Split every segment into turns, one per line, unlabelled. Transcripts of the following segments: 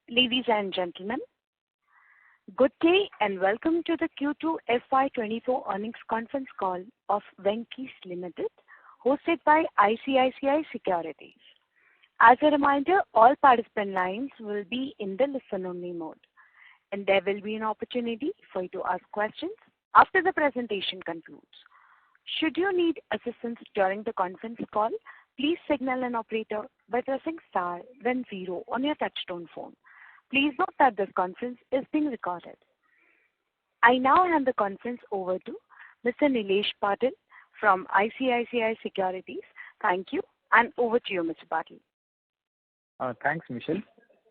Ladies and gentlemen, good day and welcome to the Q2 FY24 earnings conference call of Venky Limited, hosted by ICICI Securities. As a reminder, all participant lines will be in the listen-only mode, and there will be an opportunity for you to ask questions after the presentation concludes. Should you need assistance during the conference call, please signal an operator by pressing star then 0 on your touchtone phone. Please note that this conference is being recorded. I now hand the conference over to Mr. Nilesh Patil from ICICI Securities. Thank you, and over to you, Mr. Patil.
Thanks, Michelle.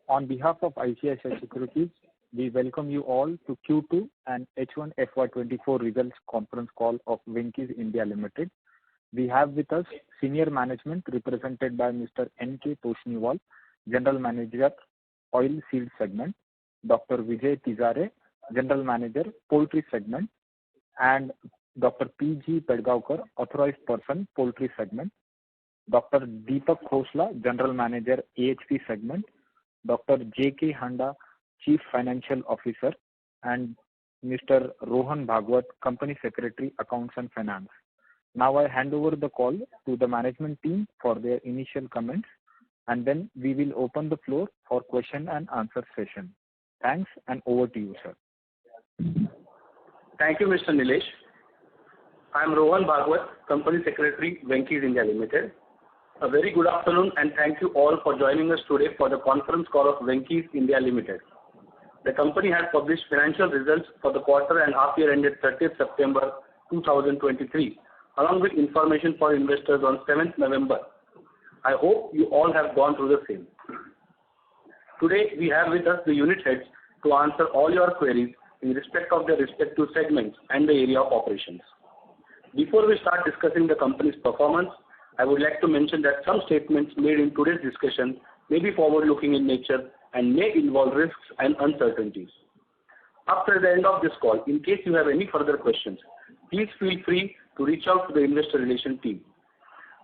On behalf of ICICI Securities, we welcome you all to Q2 and H1 FY24 results conference call of Venky India Limited. We have with us senior management represented by Mr. N.K. Toshniwal, General Manager, Oil Seed Segment, Dr. Vijay Tizare, General Manager, Poultry Segment, and Dr. P.G. Pedgaonkar, Authorized Person, Poultry Segment, Dr. Deepak Khosla, General Manager, AHP Segment, Dr. J.K. Handa, Chief Financial Officer, and Mr. Rohan Bhagwat, Company Secretary, Accounts and Finance. Now I hand over the call to the management team for their initial comments, and then we will open the floor for question and answer session. Thanks, and over to you, sir.
Thank you, Mr. Nilesh. I am Rohan Bhagwat, Company Secretary, Venky India Limited. A very good afternoon, and thank you all for joining us today for the conference call of Venky India Limited. The company has published financial results for the quarter and half year ended 30th September 2023, along with information for investors on 7th November. I hope you all have gone through the same. Today, we have with us the unit heads to answer all your queries in respect of their respective segments and the area of operations. Before we start discussing the company's performance, I would like to mention that some statements made in today's discussion may be forward-looking in nature and may involve risks and uncertainties. After the end of this call, in case you have any further questions, please feel free to reach out to the investor relation team.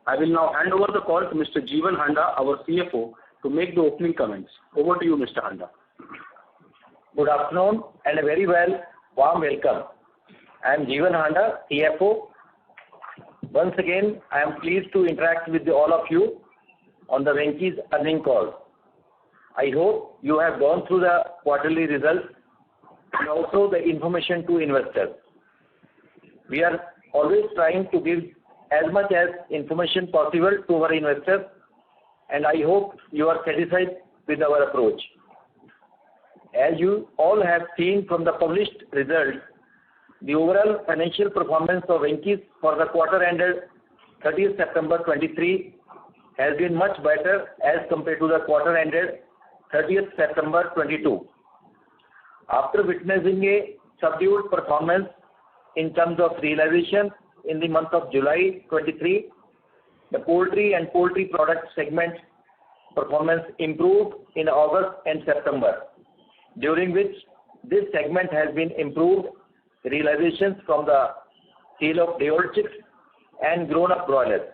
I will now hand over the call to Mr. Jeevan Handa, our CFO, to make the opening comments. Over to you, Mr. Handa.
Good afternoon and a very warm welcome. I am Jeevan Handa, CFO. Once again, I am pleased to interact with all of you on the Venky's earnings call. I hope you have gone through the quarterly results and also the information to investors. We are always trying to give as much as information possible to our investors, and I hope you are satisfied with our approach. As you all have seen from the published results, the overall financial performance of Venky for the quarter ended 30th September 23 has been much better as compared to the quarter ended 30th September 22. After witnessing a subdued performance in terms of realization in the month of July 23, the poultry and poultry product segment performance improved in August and September, during which this segment has been improved realizations from the sale of day-old chicks and grown-up broilers.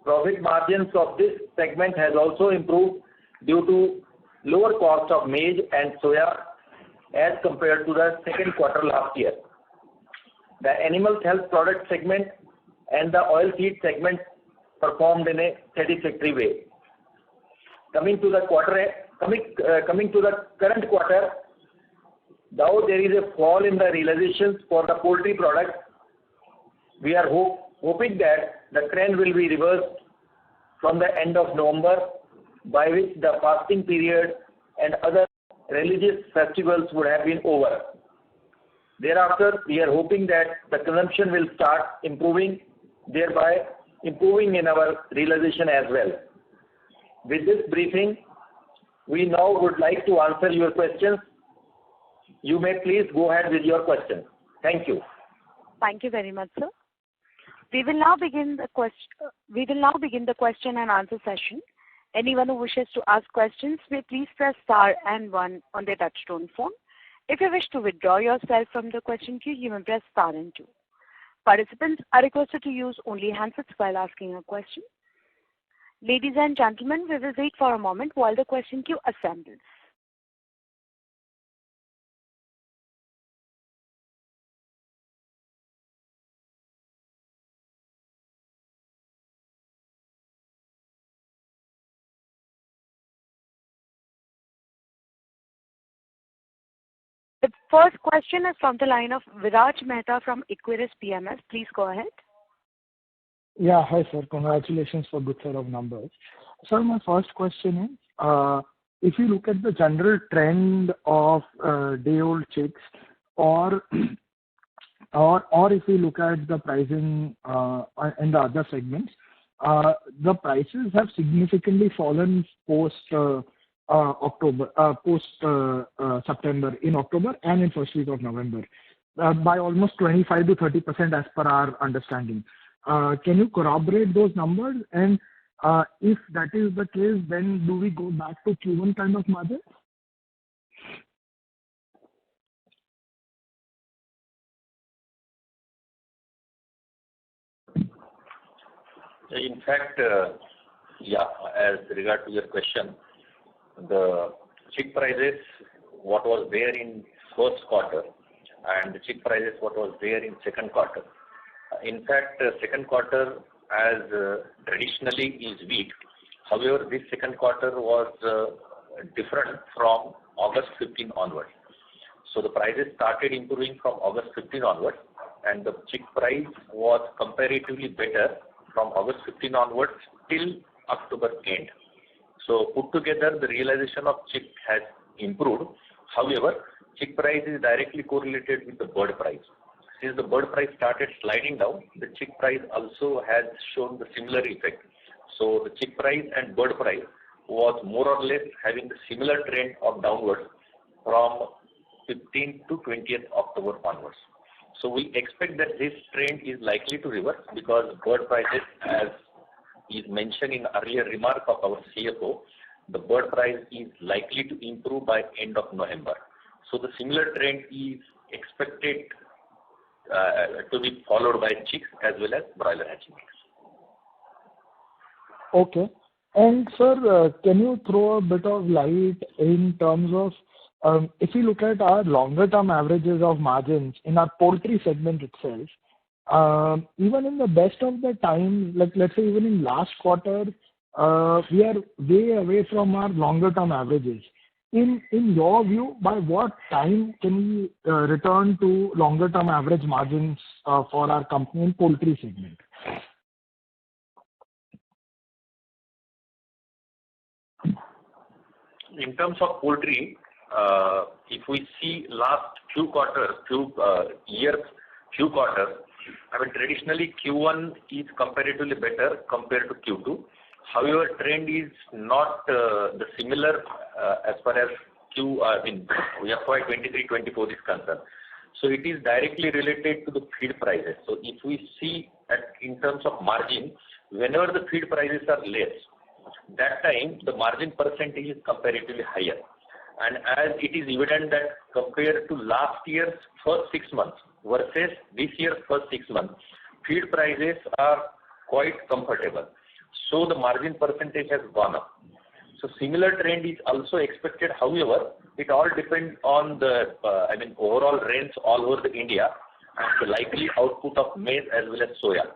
Profit margins of this segment has also improved due to lower cost of maize and soya as compared to the second quarter last year. The animal health product segment and the oil seed segment performed in a satisfactory way. Coming to the current quarter, though there is a fall in the realizations for the poultry products, we are hoping that the trend will be reversed from the end of November, by which the fasting period and other religious festivals would have been over. Thereafter, we are hoping that the consumption will start improving, thereby improving in our realization as well. With this briefing, we now would like to answer your questions. You may please go ahead with your questions. Thank you.
Thank you very much, sir. We will now begin the question and answer session. Anyone who wishes to ask questions may please press star and 1 on their touchtone phone. If you wish to withdraw yourself from the question queue, you may press star and 2. Participants are requested to use only handsets while asking a question. Ladies and gentlemen, we will wait for a moment while the question queue assembles. First question is from the line of Viraj Mehta from Equirus PMS. Please go ahead.
Yeah, hi sir. Congratulations for good set of numbers. Sir, my first question is, if you look at the general trend of day-old chicks, or if you look at the pricing in the other segments, the prices have significantly fallen post September, in October and in first week of November, by almost 25 to 30% as per our understanding. Can you corroborate those numbers? And if that is the case, then do we go back to Q1 kind of margin?
In fact, as regard to your question, the chick prices, what was there in first quarter, and the chick prices, what was there in second quarter. In fact, second quarter as traditionally is weak. However, this second quarter was different from August 15 onwards. So the prices started improving from August 15 onwards, and the chick price was comparatively better from August 15 onwards till October end. So put together, the realization of chick has improved. However, chick price is directly correlated with the bird price. Since the bird price started sliding down, the chick price also has shown the similar effect. So the chick price and bird price was more or less having the similar trend of downwards from 15th to 20th October onwards. So we expect that this trend is likely to reverse, because bird prices, as is mentioned in earlier remark of our CFO, the bird price is likely to improve by end of November. So the similar trend is expected to be followed by chicks as well as broiler hatching eggs.
Okay. And sir, can you throw a bit of light in terms of, if you look at our longer term averages of margins in our poultry segment itself, even in the best of the times, like let's say even in last quarter, we are way away from our longer term averages. In your view, by what time can we return to longer term average margins for our company in poultry segment?
In terms of poultry, if we see last few quarters, I mean traditionally Q1 is comparatively better compared to Q2. However, trend is not the similar as far as FY23-24 is concerned. So it is directly related to the feed prices. So if we see in terms of margin, whenever the feed prices are less, that time the margin percentage is comparatively higher. And as it is evident that compared to last year's first 6 months versus this year's first 6 months, feed prices are quite comfortable. So the margin percentage has gone up. So similar trend is also expected. However, it all depends on the overall rains all over the India and the likely output of maize as well as soya.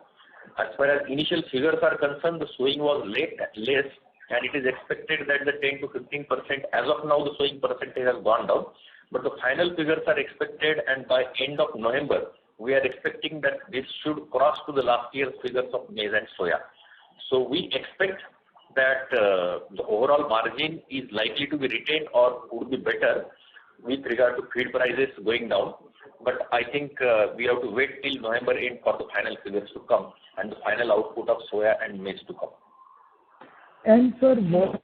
As far as initial figures are concerned, the sowing was less, and it is expected that the 10 to 15%, as of now, the sowing percentage has gone down. But the final figures are expected, and by end of November, we are expecting that this should cross to the last year's figures of maize and soya. So we expect that the overall margin is likely to be retained or would be better with regard to feed prices going down. But I think we have to wait till November end for the final figures to come and the final output of soya and maize to come.
And sir, what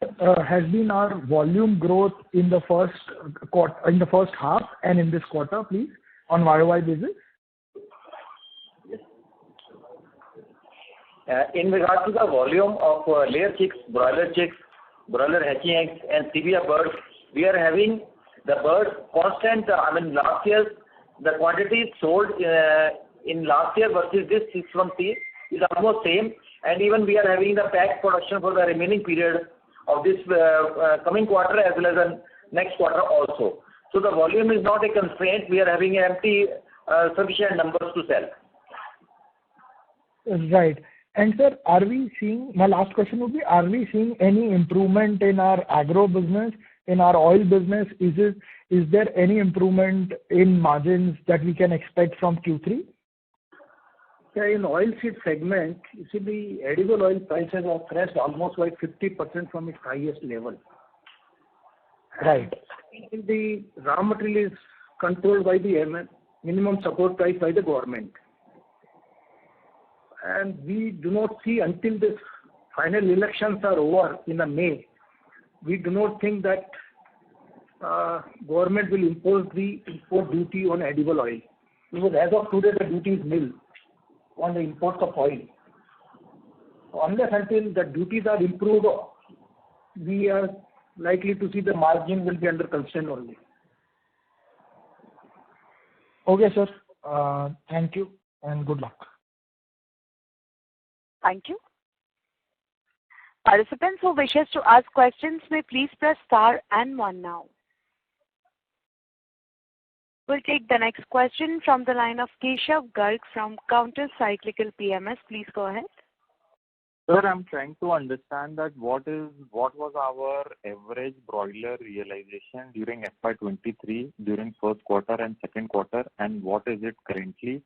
has been our volume growth in the first half and in this quarter, please, on YOY basis?
In regard to the volume of layer chicks, broiler hatching eggs, and CBF birds, we are having the birds constant. Last year, the quantity sold in last year versus this 6 months is almost same. And even we are having the pack production for the remaining period of this coming quarter as well as the next quarter also. So the volume is not a constraint. We are having empty sufficient numbers to sell.
Right. And sir, are we seeing, my last question would be, are we seeing any improvement in our agro business, in our oil business? Is is there any improvement in margins that we can expect from Q3?
Yeah, in oilseed segment, you see the edible oil prices have crashed almost by 50% from its highest level.
Right.
And the raw material is controlled by the minimum support price by the government. And we do not see until the final elections are over in May, we do not think that government will impose the import duty on edible oil. Because as of today, the duty is nil on the imports of oil. So unless until the duties are improved, we are likely to see the margin will be under concern only.
Okay, sir. Thank you and good luck.
Thank you. Participants who wishes to ask questions may please press star and 1 now. We'll take the next question from the line of Keshav Garg from Counter Cyclical PMS. Please go ahead.
Sir, I'm trying to understand that what was our average broiler realization during FY23 during first quarter and second quarter, and what is it currently,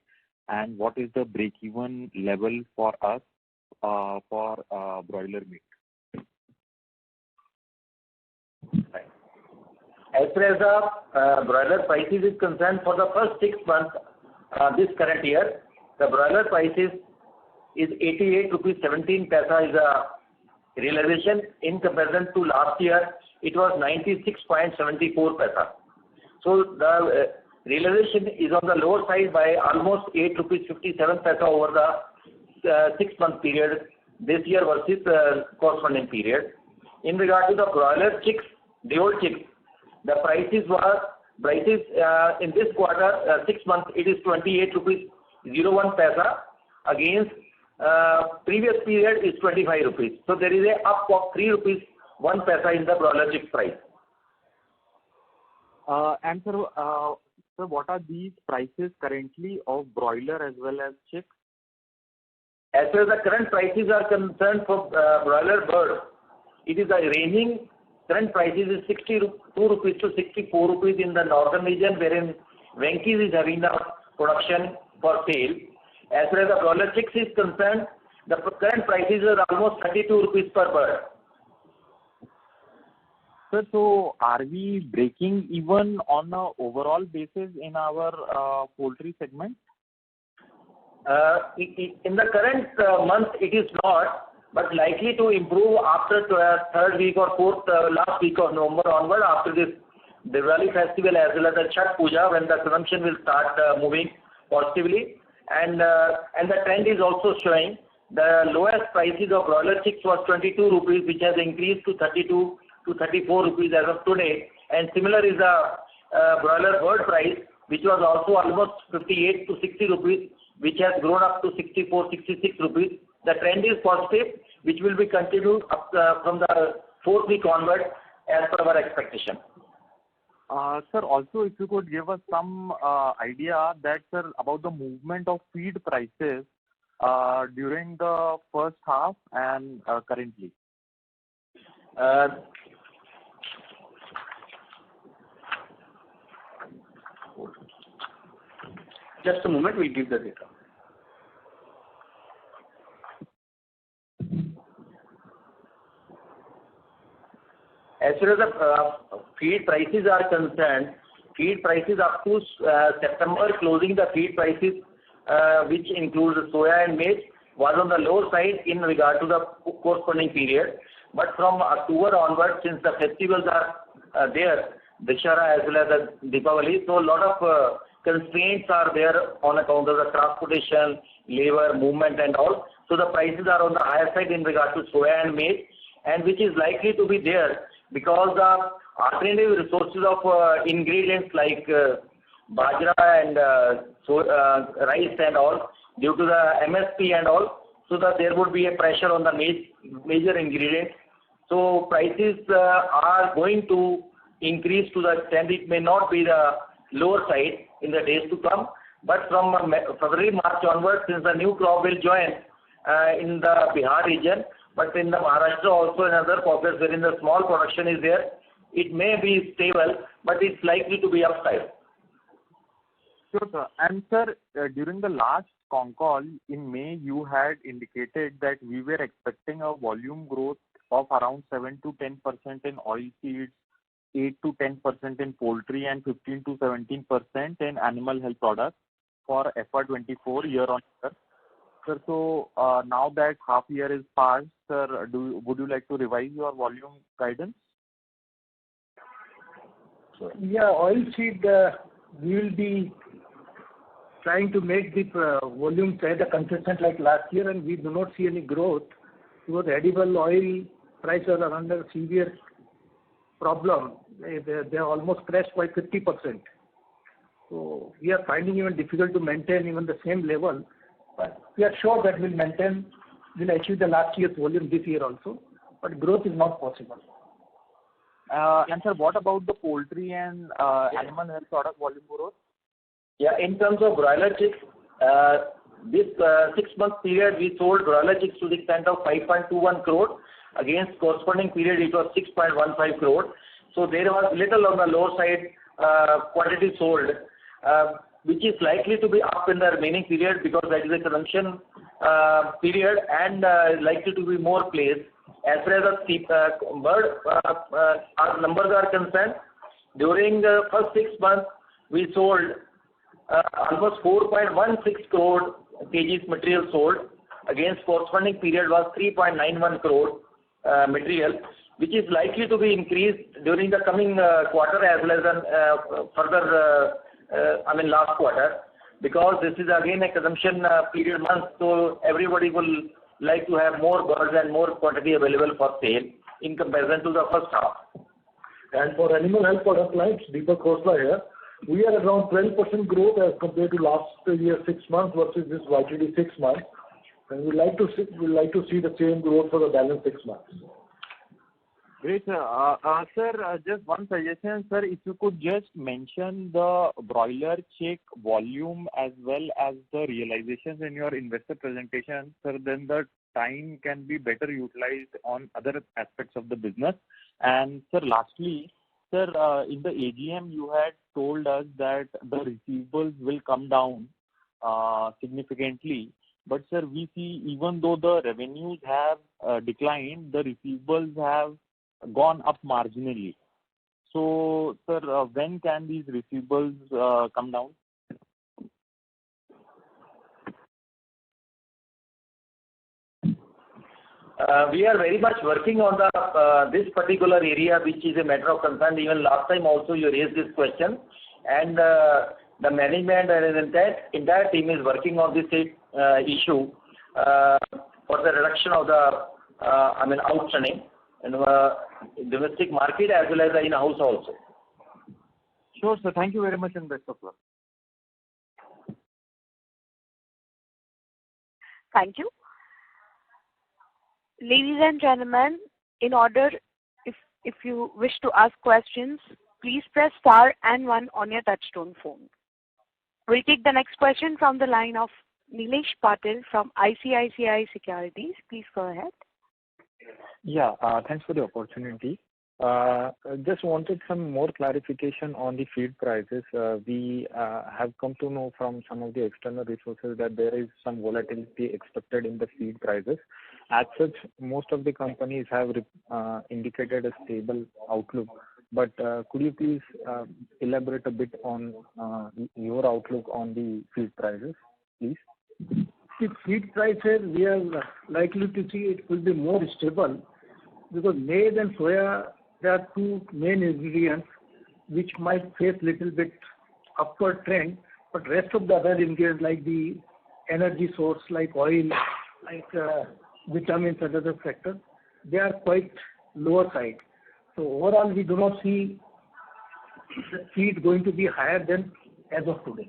and what is the break-even level for us for broiler meat?
As far as the broiler prices is concerned, for the first 6 months this current year, the broiler prices is 88 rupees 17 paisa is a realization. In comparison to last year, it was 96.74 paisa. So the realization is on the lower side by almost 8 rupees 57 paisa over the 6-month period this year versus the corresponding period. In regard to the broiler chicks, the old chicks, the prices in this quarter, 6 months, it is 28 rupees 01 paisa against previous period is 25 rupees. So there is a up of 3 rupees 1 paisa in the broiler chick price.
And sir, what are these prices currently of broiler as well as chicks?
As far as the current prices are concerned for broiler bird, it is ranging. Current prices is 62 rupees to 64 rupees in the northern region, wherein Venky is having the production for sale. As far as the broiler chicks is concerned, the current prices are almost 32 rupees per bird.
Sir, so are we breaking even on an overall basis in our poultry segment?
In the current month, it is not, but likely to improve after third week or fourth, last week of November onward, after this Diwali festival as well as the Chhat Puja, when the consumption will start moving positively. And the trend is also showing the lowest prices of broiler chicks was 22 rupees, which has increased to 32 to 34 rupees as of today. And similar is the broiler bird price, which was also almost 58 to 60 rupees, which has grown up to 64, 66 rupees. The trend is positive, which will be continued up from the fourth week onward as per our expectation.
Sir, also if you could give us some idea that, sir, about the movement of feed prices during the first half and currently.
Just a moment, we'll give the data.
As far as the feed prices are concerned, feed prices up to September closing, the feed prices which includes soya and maize was on the lower side in regard to the corresponding period. But from October onward, since the festivals are there, Dashara as well as the Deepavali, so a lot of constraints are there on account of the transportation, labor, movement and all. So the prices are on the higher side in regard to soya and maize, and which is likely to be there because the alternative resources of ingredients like bajra and rice and all, due to the MSP and all, so that there would be a pressure on the major ingredients. So prices are going to increase to the extent it may not be the lower side in the days to come, but from February, March onwards, since the new crop will join in the Bihar region, but in the Maharashtra also in other pockets wherein the small production is there, it may be stable, but it's likely to be upside.
Sure, sir. And sir, during the last Concall in May, you had indicated that we were expecting a volume growth of around 7 to 10% in oilseeds, 8 to 10% in poultry, and 15 to 17% in animal health products for FY24 year on year. Sir, so now that half year is passed, sir, would you like to revise your volume guidance?
So, yeah, oilseed, we will be trying to make the volume either consistent like last year, and we do not see any growth because edible oil prices are under severe problem. They are almost crashed by 50%. So we are finding even difficult to maintain even the same level, but we are sure that we'll achieve the last year's volume this year also, but growth is not possible.
And sir, what about the poultry and animal health product volume growth?
Yeah, in terms of broiler chicks, this 6-month period we sold broiler chicks to the extent of 5.21 crore. Against corresponding period it was 6.15 crore. So there was little on the lower side quantity sold, which is likely to be up in the remaining period because that is a consumption period and likely to be more placed. As far as the bird our numbers are concerned, during the first 6 months we sold almost 4.16 crore kgs material sold. Against corresponding period was 3.91 crore material, which is likely to be increased during the coming quarter as well as further, last quarter, because this is again a consumption period month, so everybody will like to have more birds and more quantity available for sale in comparison to the first half.
And for animal health product lines, Deepak Khosla here, we are around 12% growth as compared to last year 6 months versus this YTD 6 months, and we'd like to see the same growth for the balance 6 months.
Great, sir. Sir, just one suggestion, sir. If you could just mention the broiler chick volume as well as the realizations in your investor presentation, sir, then the time can be better utilized on other aspects of the business. And sir, lastly, sir, in the AGM you had told us that the receivables will come down significantly. But sir, we see even though the revenues have declined, the receivables have gone up marginally. So, sir, when can these receivables come down?
We are very much working on the this particular area, which is a matter of concern. Even last time also you raised this question, and the management and the entire team is working on this issue for the reduction of the outstanding in domestic market as well as the in-house also.
Sure, sir. Thank you very much and best of luck.
Thank you. Ladies and gentlemen, in order, if you wish to ask questions, please press star and 1 on your touchtone phone. We'll take the next question from the line of Nilesh Patil from ICICI Securities. Please go ahead.
Yeah, thanks for the opportunity. Just wanted some more clarification on the feed prices. We have come to know from some of the external resources that there is some volatility expected in the feed prices. As such, most of the companies have indicated a stable outlook. But could you please elaborate a bit on your outlook on the feed prices, please?
The feed prices, we are likely to see it will be more stable because maize and soya, there are two main ingredients which might face little bit upward trend, but rest of the other ingredients like the energy source, like oil, like vitamins and other factors, they are quite lower side. So overall, we do not see the feed going to be higher than as of today.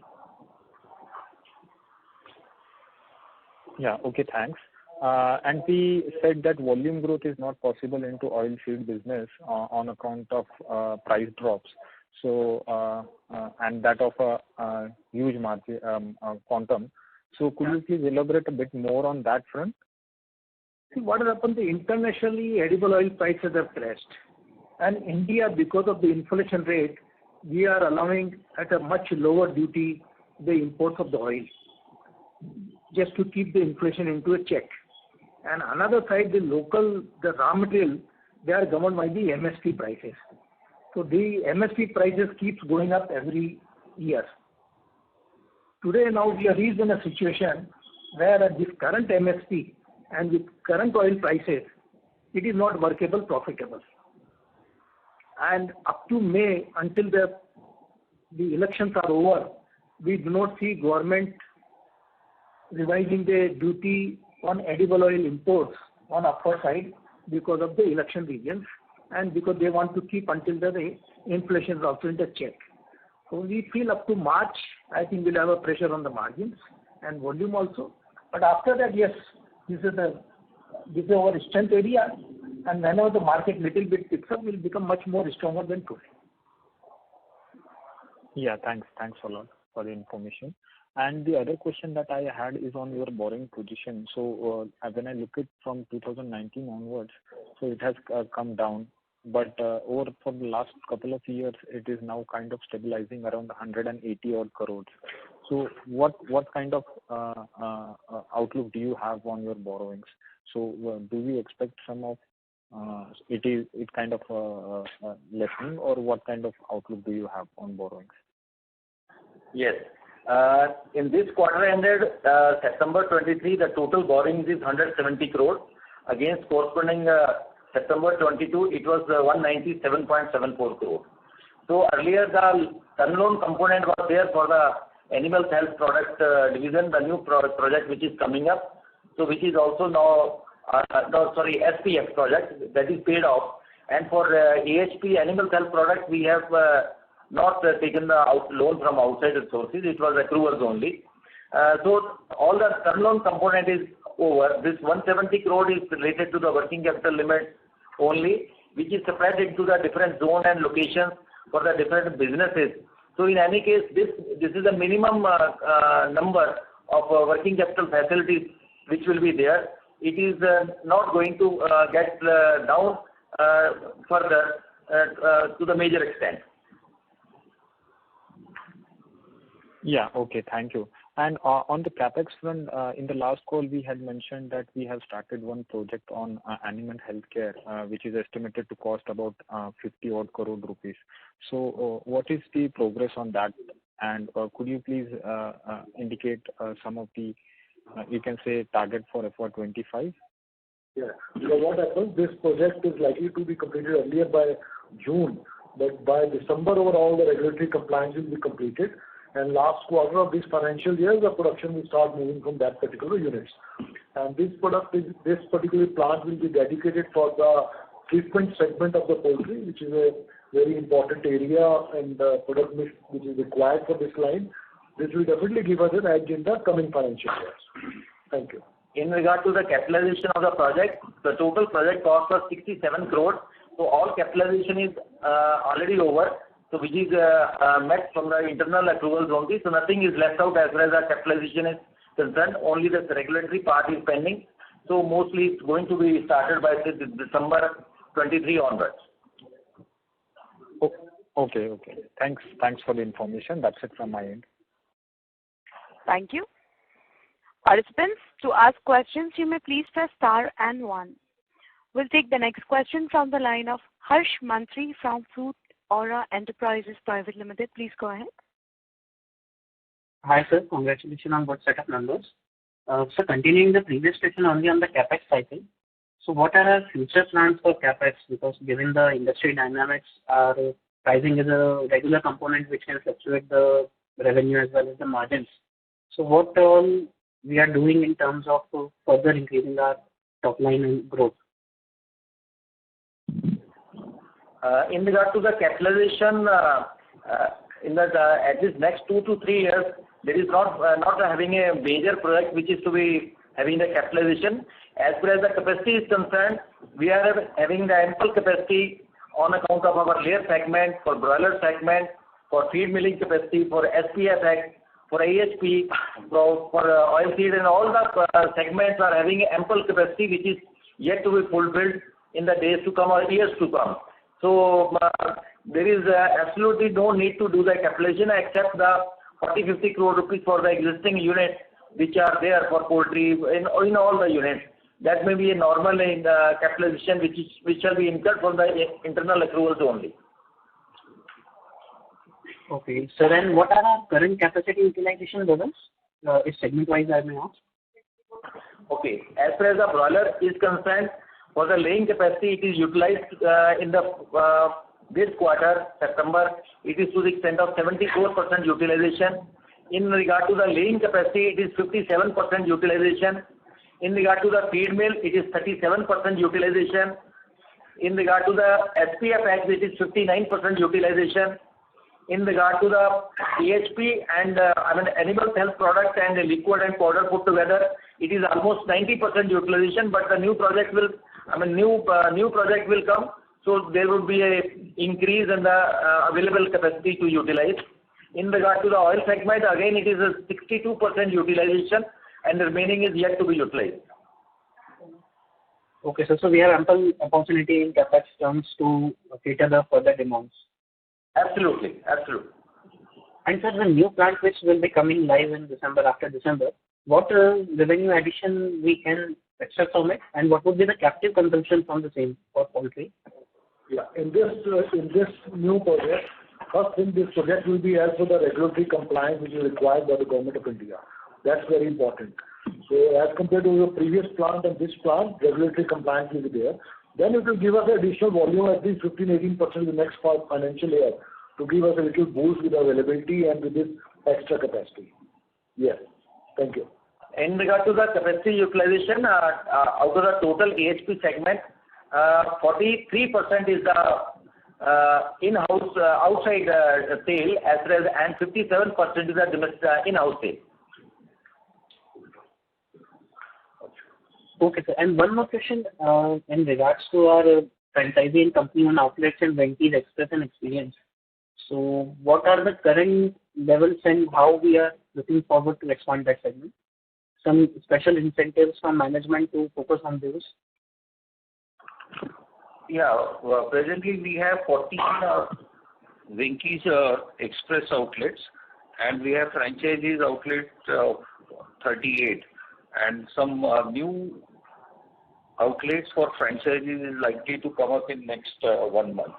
Yeah, okay, thanks. And we said that volume growth is not possible into oil seed business on account of price drops. So, and that of a huge market quantum. So could you please elaborate a bit more on that front?
See, what has happened, internationally edible oil prices have crashed. And India, because of the inflation rate, we are allowing at a much lower duty the imports of the oil, just to keep the inflation into a check. And another side, the raw material, they are governed by the MSP prices. So the MSP prices keeps going up every year. Today now we are reached in a situation where at this current MSP and with current oil prices, it is not workable, profitable. And up to May, until the elections are over, we do not see government revising the duty on edible oil imports on upper side because of the election regions and because they want to keep until the inflation is also in the check. So we feel up to March, I think we'll have a pressure on the margins and volume also. But after that, yes, this is our strength area, and whenever the market little bit picks up, we'll become much more stronger than today.
Yeah, thanks a lot for the information. And the other question that I had is on your borrowing position. So when I look at from 2019 onwards, so it has come down, but over for the last couple of years, it is now kind of stabilizing around 180 odd crores. So what kind of outlook do you have on your borrowings? So do we expect some of it kind of lessening, or what kind of outlook do you have on borrowings?
Yes. In this quarter ended September 23, the total borrowings is 170 crores. Against corresponding September 22, it was 197.74 crores. So earlier the term loan component was there for the animal health product division, the new project which is coming up. So which is also now, SPF project that is paid off. And for AHP animal health product, we have not taken the loan from outside sources. It was accruals only. So all the term loan component is over. This 170 crore is related to the working capital limit only, which is spread into the different zone and locations for the different businesses. So in any case, this is a minimum number of working capital facilities which will be there. It is not going to get down further to the major extent.
Yeah, okay, thank you. And on the capex front, in the last call we had mentioned that we have started one project on animal healthcare, which is estimated to cost about 50 odd crore rupees. So what is the progress on that? And could you please indicate some of the, you can say, target for FY25?
Yeah. So what happens, this project is likely to be completed earlier by June, but by December overall the regulatory compliance will be completed. And last quarter of this financial year, the production will start moving from that particular units. And this particular plant will be dedicated for the treatment segment of the poultry, which is a very important area and product mix which is required for this line. This will definitely give us an edge in the coming financial years. Thank you.
In regard to the capitalization of the project, the total project cost was 67 crores. So all capitalization is already over. So which is met from the internal accruals only. So nothing is left out as far as the capitalization is concerned. Only the regulatory part is pending. So mostly it's going to be started by December 23 onwards.
Okay. Thanks for the information. That's it from my end.
Thank you. Participants, to ask questions, you may please press star and 1. We'll take the next question from the line of Harsh Mantri from Fruit Aura Enterprises Private Limited. Please go ahead.
Hi, sir. Congratulations on good set of numbers. So continuing the previous question only on the capex cycle. So what are our future plans for capex? Because given the industry dynamics, our pricing is a regular component which can fluctuate the revenue as well as the margins. So what all we are doing in terms of further increasing our top line and growth?
In regard to the capitalization, at least next 2 to 3 years, there is not having a major project which is to be having the capitalization. As far as the capacity is concerned, we are having the ample capacity on account of our layer segment, for broiler segment, for feed milling capacity, for SPF, for AHP, for oil seed, and all the segments are having ample capacity which is yet to be fulfilled in the days to come or years to come. So there is absolutely no need to do the capitalization except the 40-50 crore rupees for the existing units which are there for poultry in all the units. That may be a normal capitalization which shall be incurred from the internal accruals only.
Okay, sir, and what are our current capacity utilization levels? If segment-wise, I may ask.
Okay, as far as the broiler is concerned, for the laying capacity, it is utilized in the this quarter, September, it is to the extent of 74% utilization. In regard to the laying capacity, it is 57% utilization. In regard to the feed mill, it is 37% utilization. In regard to the SPF eggs, it is 59% utilization. In regard to the AHP and animal health products and the liquid and powder put together, it is almost 90% utilization. But the new project will, new project will come, so there will be a increase in the available capacity to utilize. In regard to the oil segment, again it is a 62% utilization, and the remaining is yet to be utilized.
Okay, so we have ample opportunity in capex terms to cater the further demands.
Absolutely, absolutely.
And sir, the new plant which will be coming live in December, after December, what revenue addition we can expect from it, and what would be the captive consumption from the same for poultry?
Yeah, in this new project, first thing, this project will be as per the regulatory compliance which is required by the Government of India. That's very important. So as compared to the previous plant and this plant, regulatory compliance will be there. Then it will give us additional volume at least 15-18% in the next financial year to give us a little boost with availability and with this extra capacity. Yes, thank you.
In regard to the capacity utilization, out of the total AHP segment, 43% is the in-house outside sale, as well as, and 57% is the domestic in-house sale.
Okay, sir. And one more question in regards to our franchisee and company-owned outlets and Venky's Express and Experience. So, what are the current levels and how we are looking forward to expand that segment? Some special incentives from management to focus on those?
Yeah, well, presently we have 14 Venky's Express outlets, and we have franchisees outlets of 38, and some new outlets for franchisees is likely to come up in next 1 month.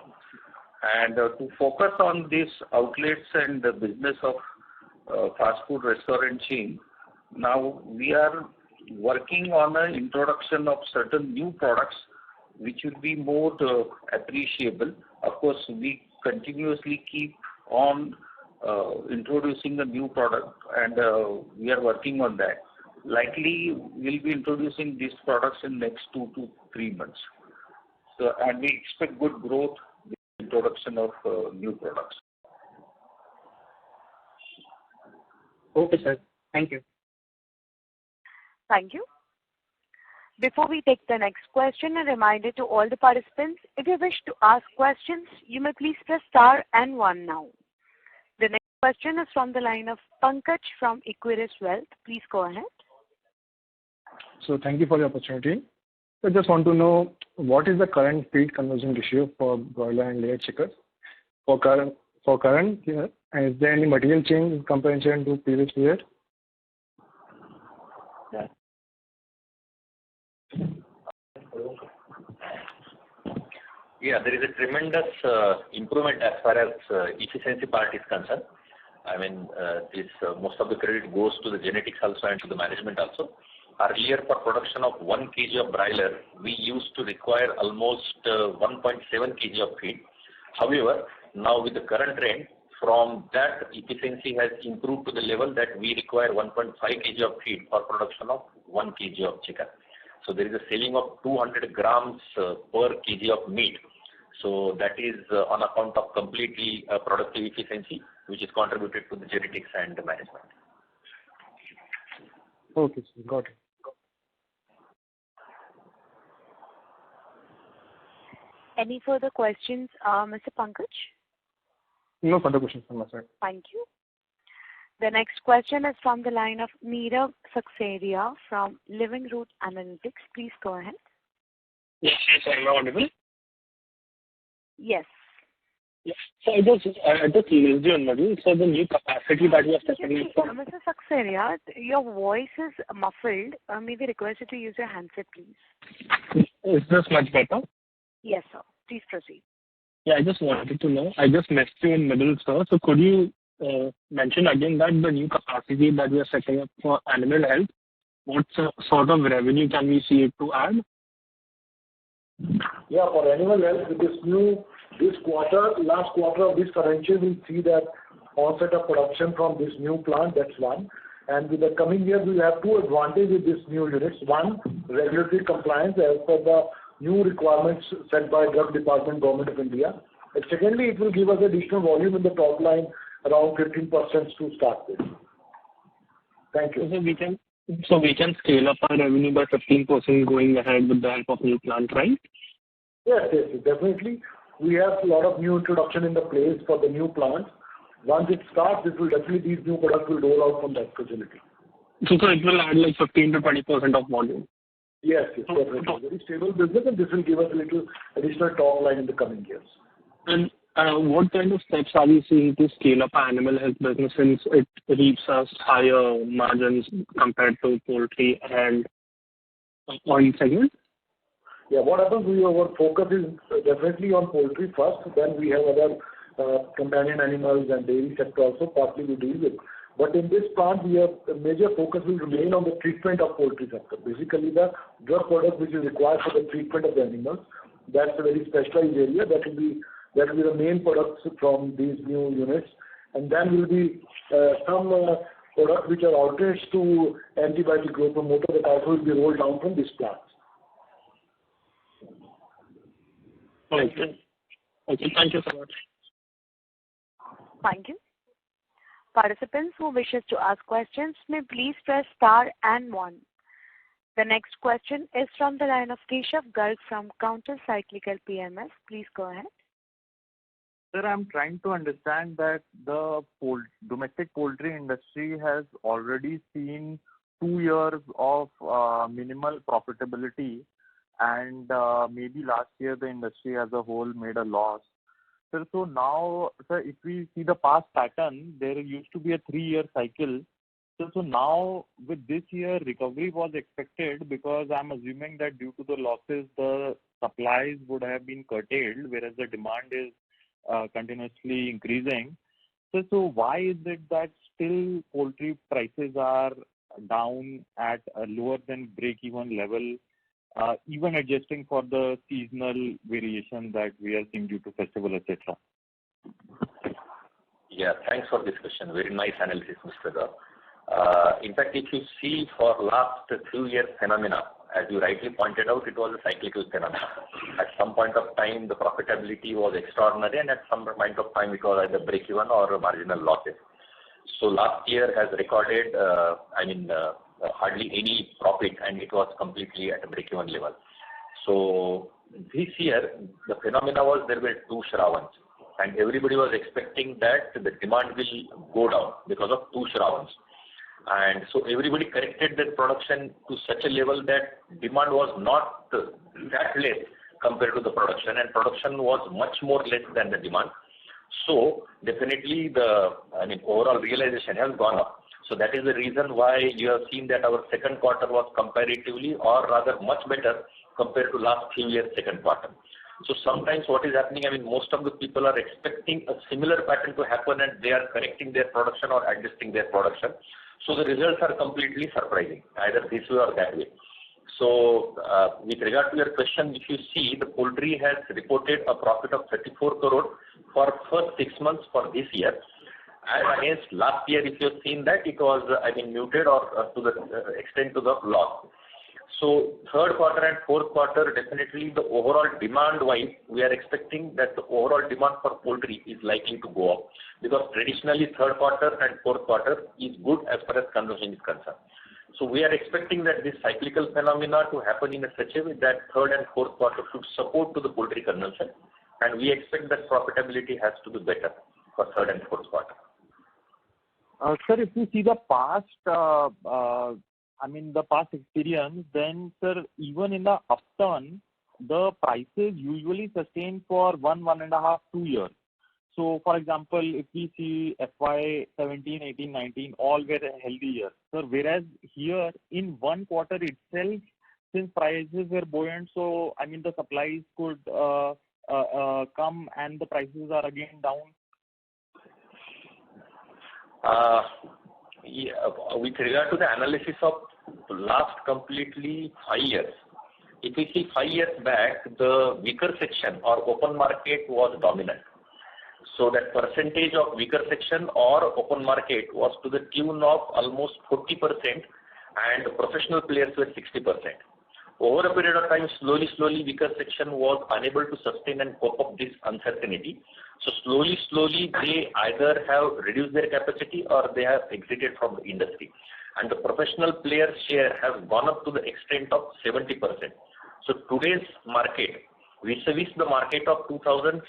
And to focus on these outlets and the business of fast food restaurant chain, now we are working on an introduction of certain new products which will be more appreciable. Of course, we continuously keep on introducing a new product, and we are working on that. Likely, we'll be introducing these products in next 2 to 3 months. So, and we expect good growth with the introduction of new products.
Okay, sir. Thank you.
Thank you. Before we take the next question, a reminder to all the participants, if you wish to ask questions, you may please press star and 1 now. The next question is from the line of Pankaj from Equirus Wealth. Please go ahead.
So thank you for the opportunity. I just want to know what is the current feed conversion ratio for broiler and layer chickens for current year, and is there any material change in comparison to previous year?
Yeah, there is a tremendous improvement as far as efficiency part is concerned. I mean, most of the credit goes to the genetics also and to the management also. Earlier, for production of 1 kg of broiler, we used to require almost 1.7 kg of feed. However, now with the current trend, from that efficiency has improved to the level that we require 1.5 kg of feed for production of 1 kg of chicken. So there is a saving of 200 grams per kg of meat. So that is on account of completely productive efficiency, which is contributed to the genetics and the management.
Okay, sir. Got it.
Any further questions, Mr. Pankaj?
No further questions from my side.
Thank you. The next question is from the line of Meera Saksaria from Living Root Analytics. Please go ahead.
Yes, I'm audible.
Yes.
Yeah. So I just missed you in middle. So the new capacity that you are setting up for.
Mr. Saxena, your voice is muffled. May we request you to use your handset, please?
Is this much better?
Yes, sir. Please proceed.
Yeah, I just wanted to know. I just missed you in middle, sir. So could you mention again that the new capacity that we are setting up for animal health, what sort of revenue can we see it to add?
Yeah, for animal health, with this quarter, last quarter of this financial, we'll see that onset of production from this new plant. That's one. And with the coming year, we have two advantages with this new units. One, regulatory compliance as per the new requirements set by Drug Department, Government of India. And secondly, it will give us additional volume in the top line, around 15% to start with. Thank you.
So we can scale up our revenue by 15% going ahead with the help of new plant, right?
Yes, definitely. We have a lot of new introduction in the place for the new plants. Once it starts, it will definitely, these new products will roll out from that facility.
So it will add like 15 to 20% of volume.
Yes, definitely. Very stable business, and this will give us a little additional top line in the coming years.
And what kind of steps are we seeing to scale up our animal health business since it reaps us higher margins compared to poultry and oil segment?
Yeah, what happens, our focus is definitely on poultry first, then we have other companion animals and dairy sector also partly we deal with. But in this plant, we have a major focus will remain on the treatment of poultry sector. Basically, the drug product which is required for the treatment of the animals. That's a very specialized area. That will be the main products from these new units. And then will be some products which are alternates to antibiotic growth promoter that also will be rolled down from this plant.
Okay. Thank you so much.
Thank you. Participants who wishes to ask questions may please press star and 1. The next question is from the line of Keshav Garg from Counter Cyclical PMS. Please go ahead.
Sir, I'm trying to understand that the domestic poultry industry has already seen 2 years of minimal profitability, and maybe last year the industry as a whole made a loss. Sir, so now, sir, if we see the past pattern, there used to be a 3-year cycle. So now with this year, recovery was expected because I'm assuming that due to the losses, the supplies would have been curtailed, whereas the demand is continuously increasing. So why is it that still poultry prices are down at a lower than break-even level, even adjusting for the seasonal variation that we are seeing due to festival, etc.?
Yeah, thanks for this question. Very nice analysis, Mr. Gaur. In fact, if you see for last few years phenomena, as you rightly pointed out, it was a cyclical phenomenon. At some point of time, the profitability was extraordinary, and at some point of time, it was either break-even or marginal losses. So last year has recorded, hardly any profit, and it was completely at a break-even level. So this year, the phenomena was there were 2 Shravans, and everybody was expecting that the demand will go down because of 2 Shravans. And so everybody corrected their production to such a level that demand was not that less compared to the production, and production was much more less than the demand. So definitely overall realization has gone up. So that is the reason why you have seen that our second quarter was comparatively or rather much better compared to last few years' second quarter. So sometimes what is happening, most of the people are expecting a similar pattern to happen, and they are correcting their production or adjusting their production. So the results are completely surprising, either this way or that way. So with regard to your question, if you see, the poultry has reported a profit of 34 crore for first 6 months for this year. And against last year, if you have seen that, it was muted or to the extent to the loss. So third quarter and fourth quarter, definitely the overall demand-wise, we are expecting that the overall demand for poultry is likely to go up, because traditionally third quarter and fourth quarter is good as far as consumption is concerned. So we are expecting that this cyclical phenomena to happen in such a way that third and fourth quarter should support to the poultry consumption, and we expect that profitability has to be better for third and fourth quarter.
Sir, if you see the past, the past experience, then, sir, even in the upturn, the prices usually sustain for 1.5, 2 years. So, for example, if we see FY17, 18, 19, all were healthy years. So, whereas here in one quarter itself, since prices were buoyant, so I mean the supplies could come and the prices are again down.
With regard to the analysis of last completely 5 years, if we see 5 years back, the weaker section or open market was dominant. So that percentage of weaker section or open market was to the tune of almost 40% and professional players were 60%. Over a period of time, slowly, weaker section was unable to sustain and cope up this uncertainty. So slowly, they either have reduced their capacity or they have exited from the industry. And the professional player share has gone up to the extent of 70%. So today's market, vis-a-vis the market of 2016-17,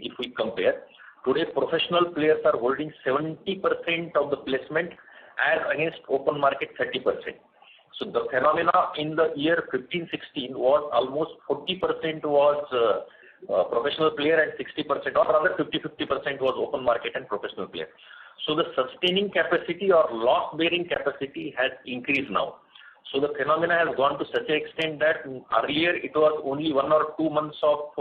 if we compare, today professional players are holding 70% of the placement as against open market 30%. So the phenomena in the year 15-16 was almost 40% was professional player and 60%, or rather 50-50% was open market and professional player. So the sustaining capacity or loss-bearing capacity has increased now. So the phenomena has gone to such an extent that earlier it was only 1 or 2 months of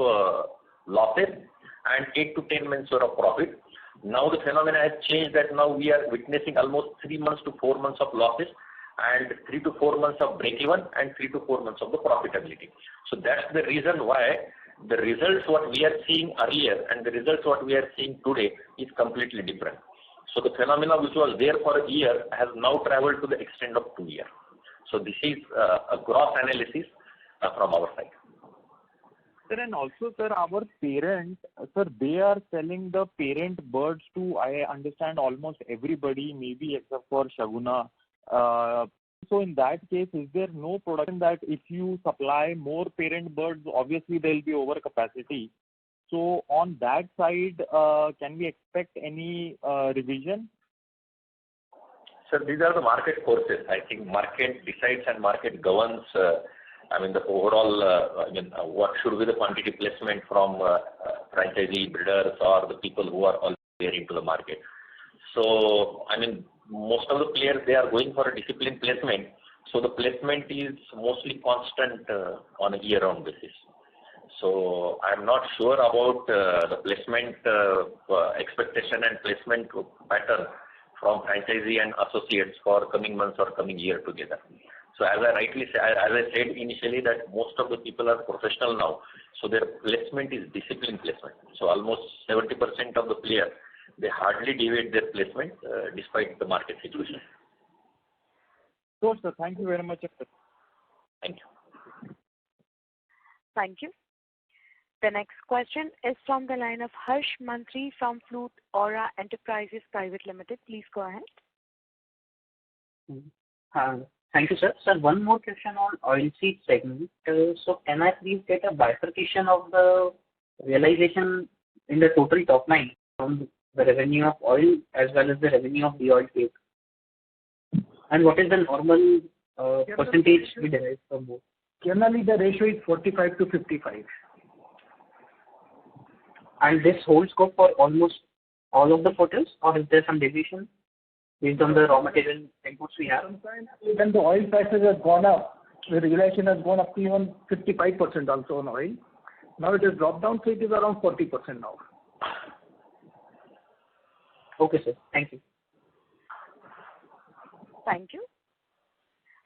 losses and 8 to 10 months of profit. Now the phenomena has changed that now we are witnessing almost 3 months to 4 months of losses and 3 to 4 months of break-even and 3 to 4 months of the profitability. So that's the reason why the results what we are seeing earlier and the results what we are seeing today is completely different. So the phenomena which was there for a year has now traveled to the extent of 2 years. So this is a gross analysis from our side.
Sir, and also, sir, our parent, sir, they are selling the parent birds to, I understand, almost everybody, maybe except for Shaguna. So in that case, is there no production that if you supply more parent birds, obviously there will be overcapacity. So on that side, can we expect any revision?
Sir, these are the market forces. I think market decides and market governs, the overall, what should be the quantity placement from franchisee breeders or the people who are all there into the market. So, most of the players, they are going for a disciplined placement. So the placement is mostly constant on a year-round basis. So I'm not sure about the placement expectation and placement pattern from franchisee and associates for coming months or coming year together. So as I said initially, that most of the people are professional now. So their placement is disciplined placement. So almost 70% of the players, they hardly deviate their placement despite the market situation.
Sure, sir. Thank you very much.
Thank you.
Thank you. The next question is from the line of Harsh Mantri from Flute Aura Enterprises Private Limited. Please go ahead.
Thank you, sir. Sir, one more question on oilseed segment. So can I please get a bifurcation of the realization in the total top line from the revenue of oil as well as the revenue of the oil cake? And what is the normal percentage we derive from both?
Generally, the ratio is 45 to 55.
And this holds good for almost all of the quarters, or is there some deviation based on the raw material inputs we have?
Sometimes when the oil prices have gone up, the realization has gone up to even 55% also on oil. Now it has dropped down, so it is around 40% now.
Okay, sir. Thank you.
Thank you.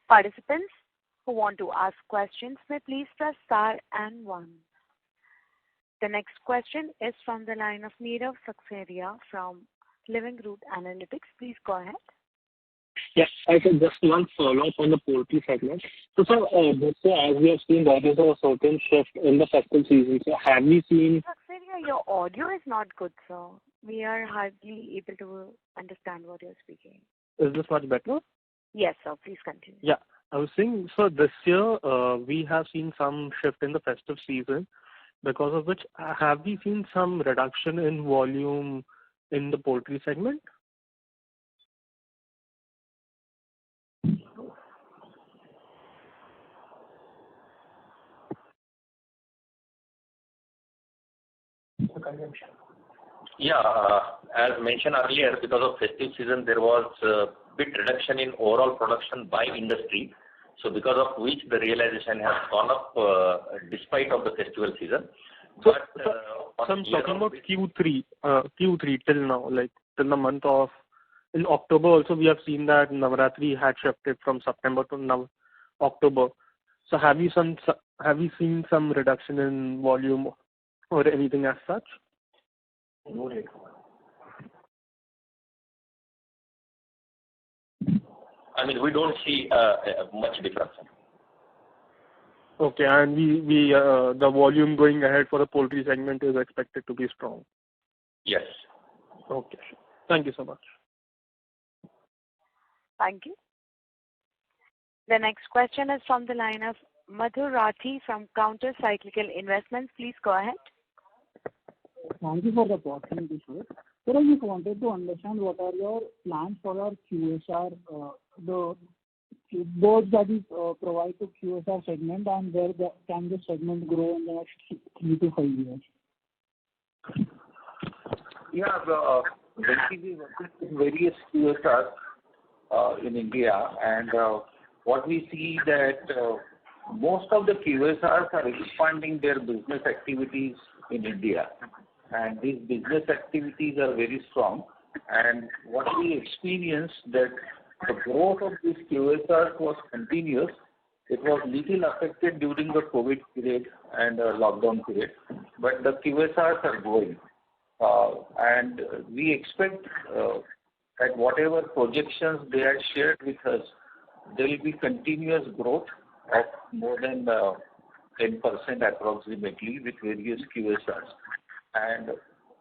Participants who want to ask questions may please press star and 1. The next question is from the line of Nirav Saxena from Living Root Analytics. Please go ahead.
Yes, I said just one follow-up on the poultry segment. So, sir, this year, as we have seen, there is a certain shift in the festive season. So, have we seen...
Saxena, your audio is not good, sir. We are hardly able to understand what you're speaking.
Is this much better?
Yes, sir. Please continue.
Yeah. I was saying, so this year, we have seen some shift in the festive season, because of which have we seen some reduction in volume in the poultry segment?
consumption?
Yeah, as mentioned earlier, because of festive season, there was a bit reduction in overall production by industry. So because of which the realization has gone up despite of the festival season. But
I'm talking about Q3 till now, like till the month of in October. Also, we have seen that Navratri had shifted from September to October. So have you seen some reduction in volume or anything as such?
I mean, we don't see much difference.
Okay, and the volume going ahead for the poultry segment is expected to be strong.
Yes.
Okay. Thank you so much.
Thank you. The next question is from the line of Madhur Rathi from Counter Cyclical Investments. Please go ahead.
Thank you for the opportunity, sir. Sir, I just wanted to understand what are your plans for our QSR, the boards that we provide to QSR segment, and where can this segment grow in the next 3 to 5 years?
Yeah, Venky, we work with various QSRs in India, and what we see that most of the QSRs are expanding their business activities in India, and these business activities are very strong. And what we experienced that the growth of these QSRs was continuous. It was little affected during the COVID period and lockdown period, but the QSRs are growing. And we expect that whatever projections they had shared with us, there will be continuous growth of more than 10% approximately with various QSRs. And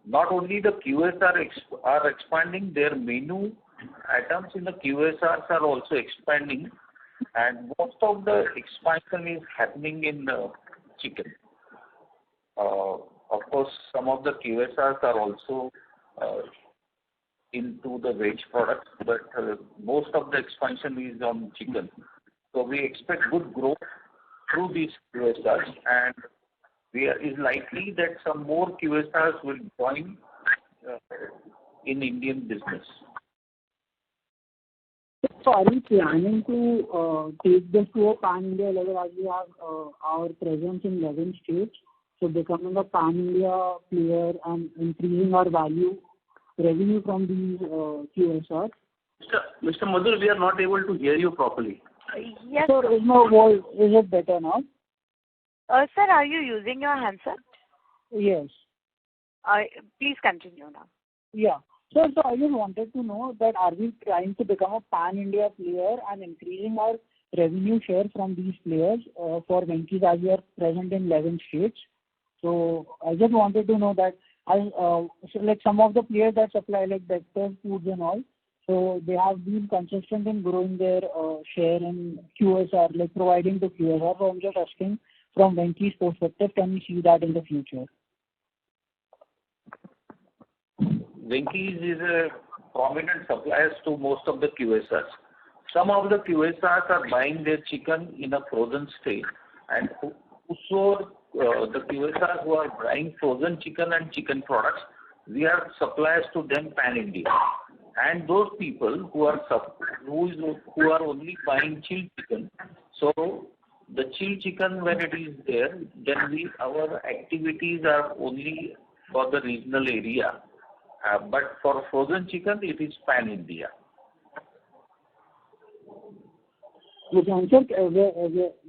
not only the QSR are expanding, their menu items in the QSRs are also expanding, and most of the expansion is happening in chicken. Of course, some of the QSRs are also into the veg products, but most of the expansion is on chicken. So we expect good growth through these QSRs, and is likely that some more QSRs will join in Indian business.
So are we planning to take this to a pan-India level as we have our presence in 11 states? So becoming a pan-India player and increasing our revenue from these QSRs?
Mr. Madhur, we are not able to hear you properly.
Yes.
Sir, is my voice, is it better now?
Sir, are you using your handset?
Yes.
Please continue now.
Yeah. Sir, so I just wanted to know that are we trying to become a pan-India player and increasing our revenue share from these players for Venky's as we are present in 11 states? So I just wanted to know that so like some of the players that supply like Vector Foods and all, so they have been consistent in growing their share in QSR, like providing to QSR. So I'm just asking from Venky's perspective, can we see that in the future?
Venky's is a prominent supplier to most of the QSRs. Some of the QSRs are buying their chicken in a frozen state, and so the QSRs who are buying frozen chicken and chicken products, we are suppliers to them pan-India. And those people who are only buying chilled chicken, so the chilled chicken when it is there, then our activities are only for the regional area. But for frozen chicken, it is pan-India.
Okay, and sir,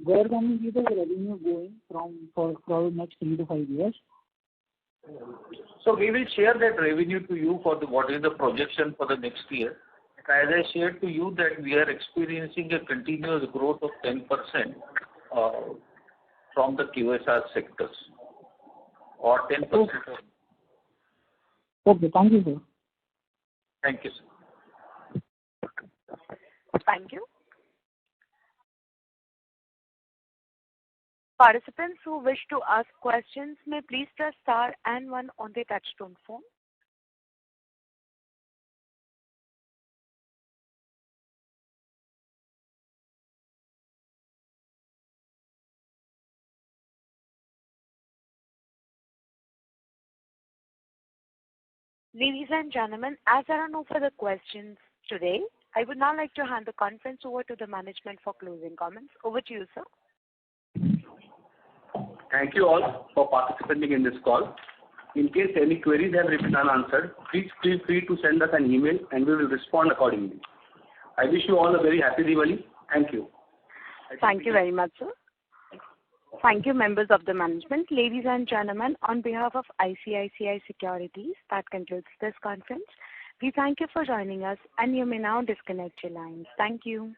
where can we see the revenue going for the next 3 to 5 years?
So we will share that revenue to you for what is the projection for the next year. As I shared to you that we are experiencing a continuous growth of 10% from the QSR sectors, or 10%.
Okay, thank you, sir.
Thank you, sir.
Thank you. Participants who wish to ask questions may please press star and 1 on their touchtone phone. Ladies and gentlemen, as there are no further questions today, I would now like to hand the conference over to the management for closing comments. Over to you, sir.
Thank you all for participating in this call. In case any queries have remained unanswered, please feel free to send us an email and we will respond accordingly. I wish you all a very happy Diwali. Thank you.
Thank you very much, sir. Thank you, members of the management. Ladies and gentlemen, on behalf of ICICI Securities, that concludes this conference. We thank you for joining us, and you may now disconnect your lines. Thank you.